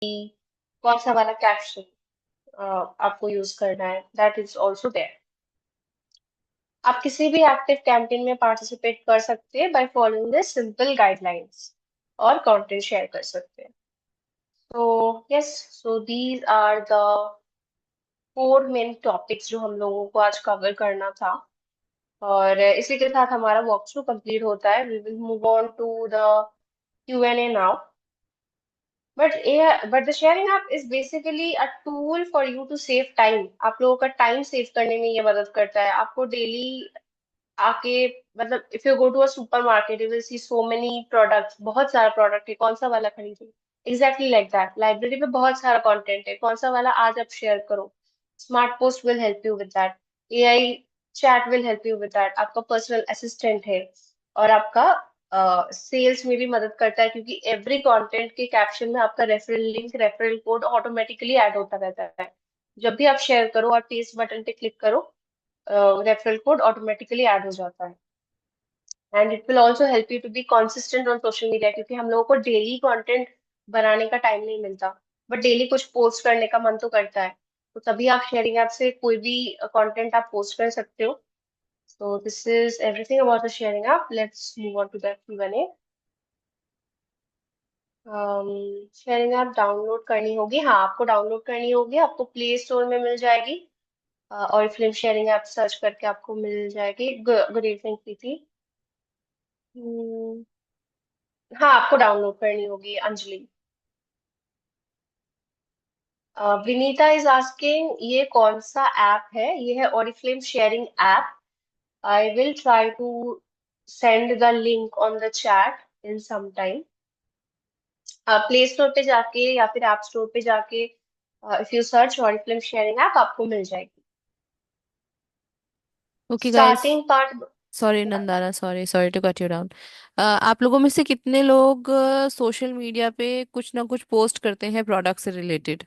कौन सा वाला कैप्शन आपको यूज करना है, दैट इज ऑल्सो देयर। आप किसी भी एक्टिव कैंपेन में पार्टिसिपेट कर सकते हैं by following the simple guidelines, और कंटेंट शेयर कर सकते हैं। तो yes, so these are the 4 main topics जो हम लोगों को आज कवर करना था। और इसी के साथ हमारा वॉक थ्रू कंप्लीट होता है। We will move on to the Q&A now. But the sharing app is basically a tool for you to save time. आप लोगों का टाइम सेव करने में ये मदद करता है। आपको डेली आके, मतलब if you go to a supermarket you will see so many products, बहुत सारा प्रोडक्ट है, कौन सा वाला खरीदे। एग्जैक्टली लाइक दैट, लाइब्रेरी पे बहुत सारा कंटेंट है, कौन सा वाला आज आप शेयर करो। Smart post will help you with that. AI chat will help you with that. आपका पर्सनल असिस्टेंट है। और आपका सेल्स में भी मदद करता है, क्योंकि एवरी कंटेंट के कैप्शन में आपका referral link, referral code automatically add होता रहता है। जब भी आप शेयर करो और पेस्ट बटन पे क्लिक करो, रेफरल कोड ऑटोमेटिकली ऐड हो जाता है। And it will also help you to be consistent on social media, क्योंकि हम लोगों को डेली कंटेंट बनाने का टाइम नहीं मिलता, बट डेली कुछ पोस्ट करने का मन तो करता है। तो तभी आप शेयरिंग ऐप से कोई भी कंटेंट आप पोस्ट कर सकते हो। So this is everything about the sharing app. Let's move on to the Q&A। Sharing app download करनी होगी, हाँ आपको डाउनलोड करनी होगी, आपको प्ले स्टोर में मिल जाएगी। और फिल्म शेयरिंग ऐप सर्च करके आपको मिल जाएगी। गुड इवनिंग प्रीति। हम्म, हाँ आपको डाउनलोड करनी होगी अंजलि। विनीता इज आस्किंग ये कौन सा ऐप है। ये है Oriflame sharing app. I will try to send the link on the chat in some time. Play store पे जाके या फिर ऐप स्टोर पे जाके if you search Oriflame sharing app आपको मिल जाएगी। Okay guys. Starting part. Sorry Nandana, sorry sorry to cut you down. आप लोगों में से कितने लोग सोशल मीडिया पे कुछ ना कुछ पोस्ट करते हैं प्रोडक्ट से रिलेटेड?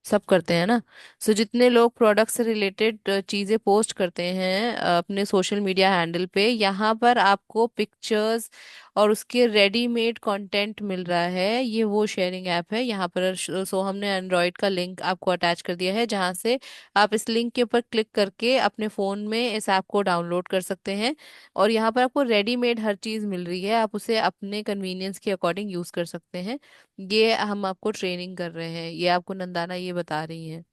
सब करते हैं ना। सो जितने लोग प्रोडक्ट से रिलेटेड चीज़ें पोस्ट करते हैं अपने सोशल मीडिया हैंडल पे, यहाँ पर आपको पिक्चर्स और उसके रेडीमेड कंटेंट मिल रहा है। ये वो शेयरिंग ऐप है यहाँ पर। सो हमने एंड्रॉयड का लिंक आपको अटैच कर दिया है, जहाँ से आप इस लिंक के ऊपर क्लिक करके अपने फ़ोन में इस ऐप को डाउनलोड कर सकते हैं। और यहाँ पर आपको रेडीमेड हर चीज़ मिल रही है, आप उसे अपने कन्वीनियंस के अकॉर्डिंग यूज़ कर सकते हैं। ये हम आपको ट्रेनिंग कर रहे हैं, ये आपको नंदाना ये बता रही हैं।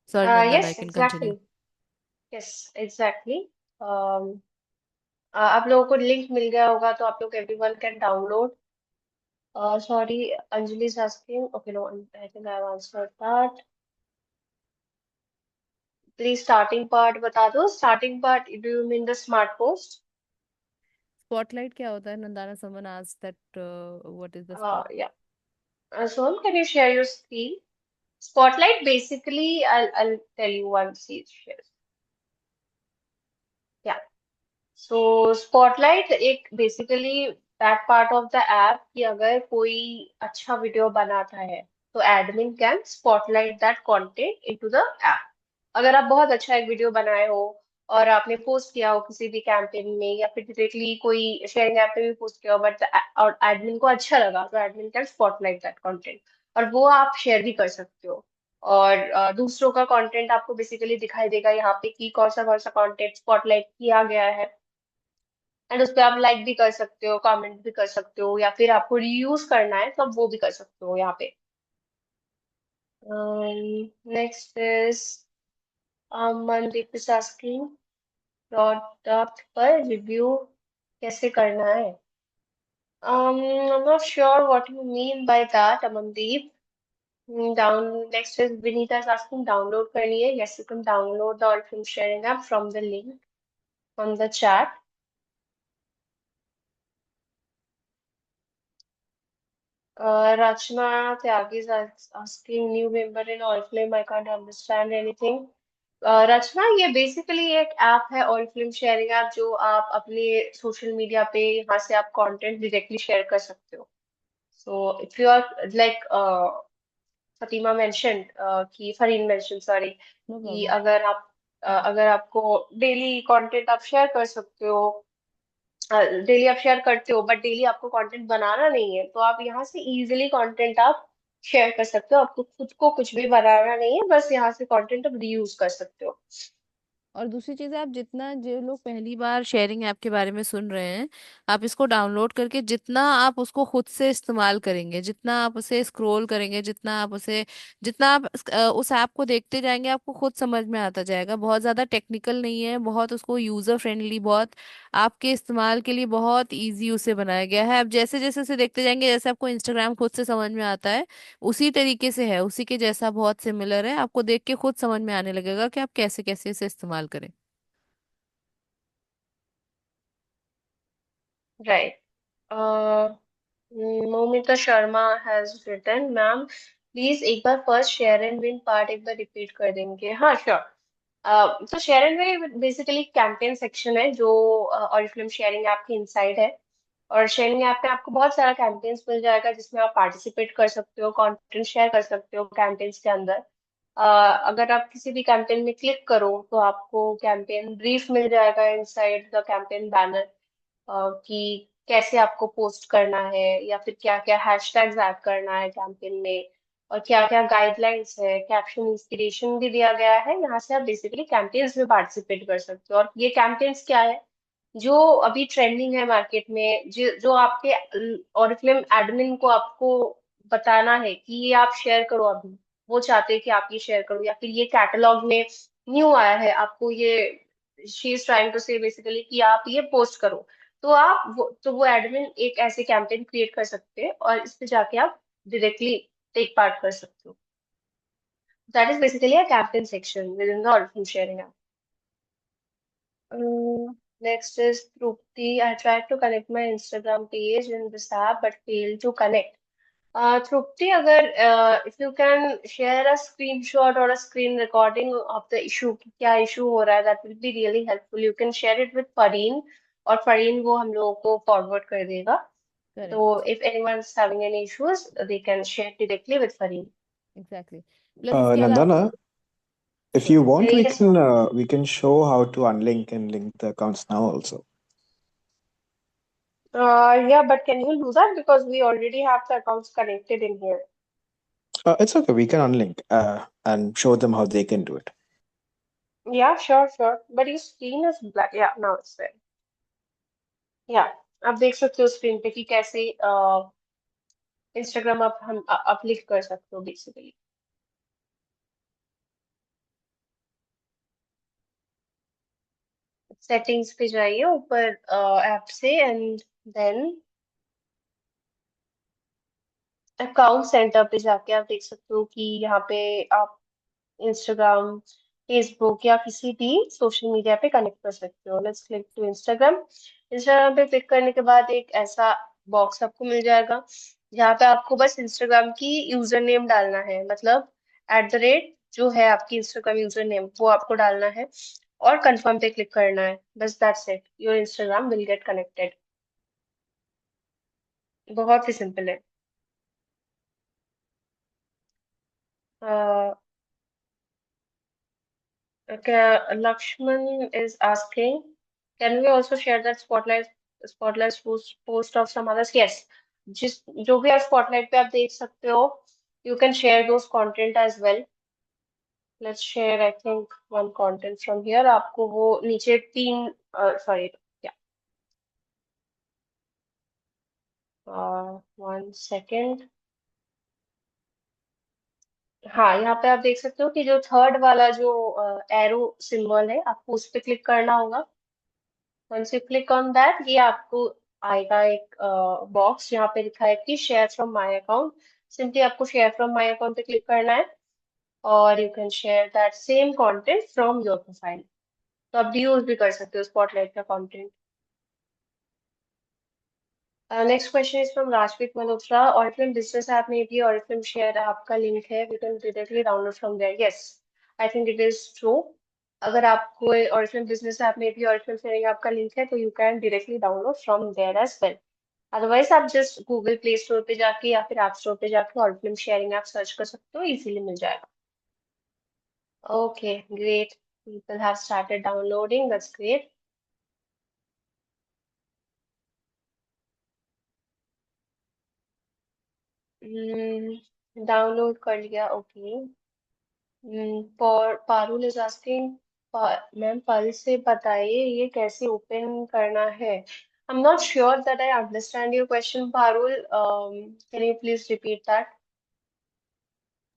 Sorry Nandana, yes I can exactly. Continue. Yes exactly. आप लोगों को लिंक मिल गया होगा तो आप लोग everyone can download. Sorry, Anjali is asking, okay no I think I have answered that. Please starting part बता दो। Starting part, do you mean the smart post? Spotlight क्या होता है Nandana? Someone asked that what is the spot. Yeah. Soham, can you share your screen? Spotlight basically, I'll tell you once he shares. Yeah. So Spotlight एक basically that part of the app कि अगर कोई अच्छा video बनाता है तो admin can spotlight that content into the app. अगर आप बहुत अच्छा एक वीडियो बनाए हो और आपने पोस्ट किया हो किसी भी कैंपेन में या फिर डायरेक्टली कोई शेयरिंग ऐप पे भी पोस्ट किया हो, बट और एडमिन को अच्छा लगा, तो admin can spotlight that content, और वो आप शेयर भी कर सकते हो। और दूसरों का कंटेंट आपको बेसिकली दिखाई देगा यहाँ पे कि कौन सा कंटेंट स्पॉटलाइट किया गया है। एंड उस पे आप लाइक भी कर सकते हो, कमेंट भी कर सकते हो, या फिर आपको रीयूज करना है तो आप वो भी कर सकते हो यहाँ पे। Next is Mandeep is asking product पर रिव्यू कैसे करना है। I'm not sure what you mean by that, Amandeep. Next is Vinita is asking download करनी है। Yes, you can download the Orphan sharing app from the link on the chat. Rachna Tyagi is asking new member in Oriflame. I can't understand anything. रचना, ये basically एक app है और film sharing app, जो आप अपने social media पे यहाँ से आप कंटेंट डायरेक्टली शेयर कर सकते हो। So if you are like Fatima mention कि फरीन मेंशन सॉरी, नो कि प्रॉब्लम। अगर आप अगर आपको डेली कंटेंट आप शेयर कर सकते हो डेली आप शेयर करते हो, बट डेली आपको कंटेंट बनाना नहीं है, तो आप यहाँ से इजीली कंटेंट आप शेयर कर सकते हो। आपको खुद को कुछ भी बनाना नहीं है, बस यहाँ से कंटेंट आप रीयूज कर सकते हो। और दूसरी चीज है, आप जितना, जो लोग पहली बार शेयरिंग ऐप के बारे में सुन रहे हैं, आप इसको डाउनलोड करके जितना आप उसको खुद से इस्तेमाल करेंगे, जितना आप उसे स्क्रॉल करेंगे, जितना आप उस ऐप को देखते जाएंगे, आपको खुद समझ में आता जाएगा। बहुत ज्यादा टेक्निकल नहीं है, बहुत उसको यूजर फ्रेंडली, बहुत आपके इस्तेमाल के लिए बहुत इजी उसे बनाया गया है। आप जैसे जैसे उसे देखते जाएंगे, जैसे आपको इंस्टाग्राम खुद से समझ में आता है, उसी तरीके से है, उसी के जैसा बहुत सिमिलर है। आपको देख के खुद समझ में आने लगेगा कि आप कैसे कैसे इसे इस्तेमाल करें। Right. Moumita Sharma has written, ma'am please एक बार first share and win part एक बार रिपीट कर देंगे? हाँ श्योर। तो share and win basically campaign section है जो ऑरिफ्लेम शेयरिंग ऐप के इनसाइड है। और शेयरिंग ऐप पे आपको बहुत सारा कैंपेन्स मिल जाएगा जिसमें आप पार्टिसिपेट कर सकते हो, कंटेंट शेयर कर सकते हो कैंपेन्स के अंदर। अगर आप किसी भी कैंपेन में क्लिक करो तो आपको कैंपेन ब्रीफ मिल जाएगा इनसाइड द कैंपेन बैनर, कि कैसे आपको पोस्ट करना है, या फिर क्या क्या हैशटैग्स ऐड करना है कैंपेन में, और क्या क्या गाइडलाइंस है, कैप्शन इंस्पिरेशन भी दिया गया है। यहाँ से आप बेसिकली कैंपेन्स में पार्टिसिपेट कर सकते हो। और ये कैंपेन्स क्या है, जो अभी ट्रेंडिंग है मार्केट में, जो आपके ऑरिफ्लेम एडमिन को आपको बताना है कि ये आप शेयर करो अभी, वो चाहते हैं कि आप ये शेयर करो, या फिर ये कैटलॉग में न्यू आया है, आपको ये, शी इज ट्राइंग टू से बेसिकली कि आप ये पोस्ट करो। तो वो एडमिन एक ऐसे कैंपेन क्रिएट कर सकते हैं और इस पे जाके आप डायरेक्टली टेक पार्ट कर सकते हो। That is basically a campaign section with in the Oriflame sharing. Next is Trupti. I tried to connect my Instagram page in this app but failed to connect. Trupti, अगर if you can share a screenshot or a screen recording of the issue कि क्या issue हो रहा है, that will be really helpful. You can share it with Fareen, और फरीन वो हम लोगों को forward कर देगा। तो correct. if anyone is having any issues, they can share directly with Fareen. Exactly. Plus इसके अलावा, Nandana, if you want, Yes. we can show how to unlink and link the accounts now also. Yeah, but can you do that? Because we already have the accounts connected in here. It's okay. We can unlink and show them how they can do it. Yeah, sure, sure. But your screen is black. Yeah, now it's there. या आप देख सकते हो screen पे कि कैसे Instagram आप link कर सकते हो बेसिकली। सेटिंग्स पे जाइए ऊपर ऐप से, एंड देन अकाउंट सेंटर पे जाके आप देख सकते हो कि यहाँ पे आप इंस्टाग्राम, फेसबुक या किसी भी सोशल मीडिया पे कनेक्ट कर सकते हो। Let's click to Instagram. Instagram पे क्लिक करने के बाद एक ऐसा बॉक्स आपको मिल जाएगा जहाँ पे आपको बस इंस्टाग्राम की यूजर नेम डालना है, मतलब @ जो है आपकी इंस्टाग्राम यूजर नेम वो आपको डालना है, और कंफर्म पे क्लिक करना है। बस that's it, your Instagram will get connected. बहुत ही सिंपल है। Okay, Lakshman is asking, can we also share that spotlight post of some others? Yes. जिस जो भी आप spotlight पे आप देख सकते हो, you can share those content as well. Let's share, I think, one content from here. आपको वो नीचे तीन, sorry, yeah, 1 second। हाँ, यहाँ पे आप देख सकते हो कि जो थर्ड वाला जो एरो सिंबल है, आपको उस पे क्लिक करना होगा। Once you click on that, ये आपको आएगा एक बॉक्स जहाँ पे लिखा है कि share from my account. Simply आपको शेयर फ्रॉम माय अकाउंट पे क्लिक करना है, और you can share that same content from your profile. तो आप यूज भी कर सकते हो स्पॉटलाइट का content. Next question is from Rajveer Malhotra. Oriflame business app में भी ऑरिफ्लेम शेयर ऐप का लिंक है, we can directly download from there. Yes, I think it is true. अगर आपको ऑरिफ्लेम बिजनेस ऐप में भी ऑरिफ्लेम शेयरिंग ऐप का लिंक है तो you can directly download from there as well. Otherwise आप जस्ट गूगल प्ले स्टोर पे जाके या फिर ऐप स्टोर पे जाके ऑरिफ्लेम शेयरिंग ऐप सर्च कर सकते हो, इजीली मिल जाएगा। Okay, great, people have started downloading, that's great. Download कर लिया, okay. Parul is asking, ma'am पल से बताइए ये कैसे ओपन करना है। I am not sure that I understand your question, Parul, can you please repeat that?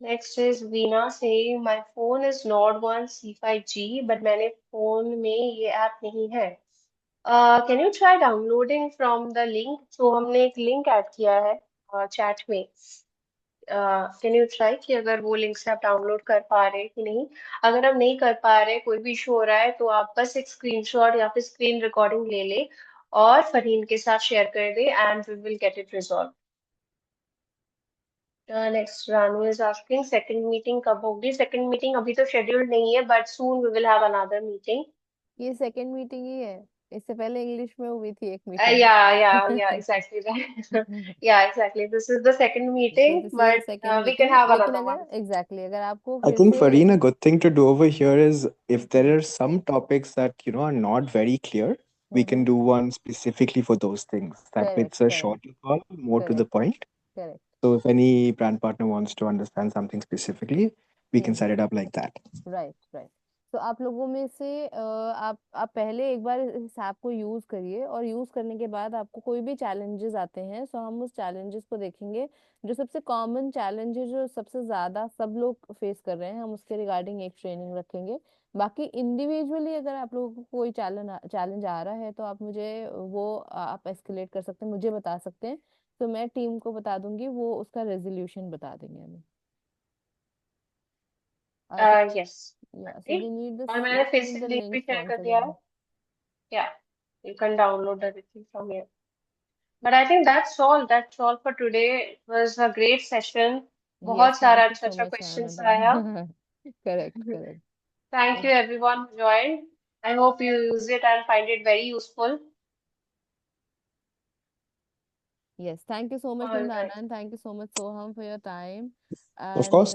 Next is Veena saying my phone is not one C5G, but मैंने फोन में ये ऐप नहीं है। Can you try downloading from the link? तो हमने एक link add किया है चैट में। कैन यू ट्राई कि अगर वो लिंक से आप डाउनलोड कर पा रहे हैं कि नहीं। अगर आप नहीं कर पा रहे, कोई भी इशू हो रहा है, तो आप बस एक स्क्रीनशॉट या फिर स्क्रीन रिकॉर्डिंग ले ले और फरहीन के साथ शेयर कर दे and we will get it resolve. Next Ranu is asking second meeting कब होगी? सेकंड मीटिंग अभी तो शेड्यूल्ड नहीं है, but soon we will have another meeting. ये सेकंड मीटिंग ही है। इससे पहले इंग्लिश में हुई थी एक Yeah, meeting. exactly right. Yeah, exactly. This is the second so meeting, this is the but second we can meeting, have लेकिन another अगर one. अगर आपको I फिर think, से Fareen, a good thing to do over here is if there hmm are some topics that, are not very clear, we can do one specifically for those things. That way correct it's a correct shorter call, more to the correct point. Correct. So if any brand partner wants to understand something specifically, we can set it up like that. Right right. तो आप लोगों में से आप पहले एक बार इस app को यूज करिए, और यूज करने के बाद आपको कोई भी चैलेंजेस आते हैं तो हम उस चैलेंजेस को देखेंगे। जो सबसे कॉमन चैलेंज है, जो सबसे ज्यादा सब लोग फेस कर रहे हैं, हम उसके रिगार्डिंग एक ट्रेनिंग रखेंगे। बाकी इंडिविजुअली अगर आप लोगों को कोई चैलेंज आ रहा है तो आप मुझे वो आप एस्केलेट कर सकते हैं, मुझे बता सकते हैं। तो मैं टीम को बता दूंगी, वो उसका रेजोल्यूशन बता देंगे हमें। I think Yes. yeah, so Right. they need और this, मैंने फिर send से the लिंक भी links शेयर once कर दिया है। again. Yeah, you can download everything from here. But I think that's all. That's all for today. It was a great session. Yes, बहुत सारा thank you अच्छा so अच्छा much, questions आया। Ananda. Correct, correct. Thank you everyone who joined. I hope you use it and find it very useful. Yes, thank you so much, All Nandana, right. and thank you so much, Soham, for your time. Of And course.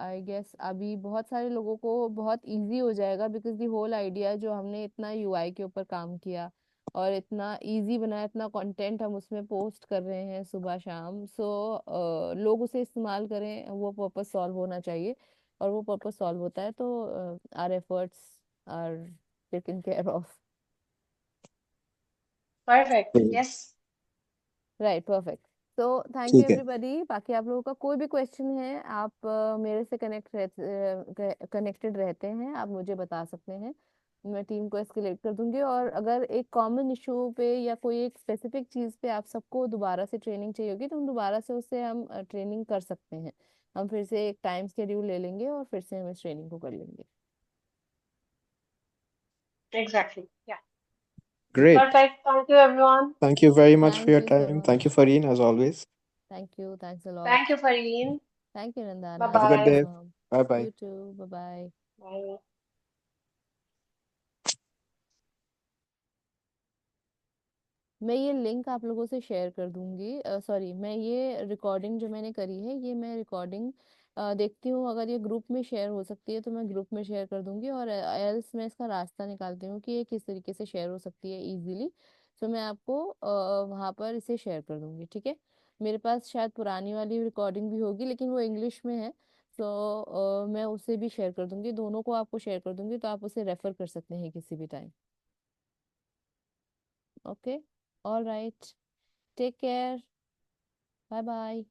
I guess अभी बहुत सारे लोगों को बहुत easy हो जाएगा, because the whole idea जो हमने इतना यूआई के ऊपर काम किया और इतना इजी बनाया, इतना कंटेंट हम उसमें पोस्ट कर रहे हैं सुबह शाम, सो लोग उसे इस्तेमाल करें, वो पर्पस सॉल्व होना चाहिए। और वो पर्पस सॉल्व होता है तो our efforts are taken care of. Perfect. Hmm, Yes. Right, perfect. तो थैंक यू ठीक है। एवरीबॉडी। बाकी आप लोगों का कोई भी क्वेश्चन है, आप मेरे से कनेक्टेड रहते हैं, आप मुझे बता सकते हैं, मैं टीम को एस्केलेट कर दूंगी। और अगर एक कॉमन इशू पे या कोई एक स्पेसिफिक चीज़ पे आप सबको दोबारा से ट्रेनिंग चाहिए होगी, तो हम दोबारा से उससे हम ट्रेनिंग कर सकते हैं। हम फिर से एक टाइम शेड्यूल ले लेंगे और फिर से हम इस ट्रेनिंग को कर लेंगे। Exactly. Yeah. Great. Perfect. Thank you everyone. Thank you very much for thank your you so time. Thank you, much. Fareen, as always. Thank you, thanks a Thank lot. you, Fareen. Thank you Bye Nandana, Have a good thank you bye. day. Soham. Bye bye. You too, bye bye. Bye. मैं ये link आप लोगों से share कर दूंगी, sorry, मैं ये recording जो मैंने करी है, ये मैं रिकॉर्डिंग देखती हूँ, अगर ये ग्रुप में शेयर हो सकती है तो मैं ग्रुप में शेयर कर दूंगी, और एल्स मैं इसका रास्ता निकालती हूँ कि ये किस तरीके से शेयर हो सकती है इजीली। तो मैं आपको वहाँ पर इसे शेयर कर दूंगी, ठीक है। मेरे पास शायद पुरानी वाली रिकॉर्डिंग भी होगी, लेकिन वो इंग्लिश में है। तो मैं उसे भी शेयर कर दूंगी, दोनों को आपको शेयर कर दूंगी, तो आप उसे रेफर कर सकते हैं किसी भी time. Okay, all right, take care, bye bye.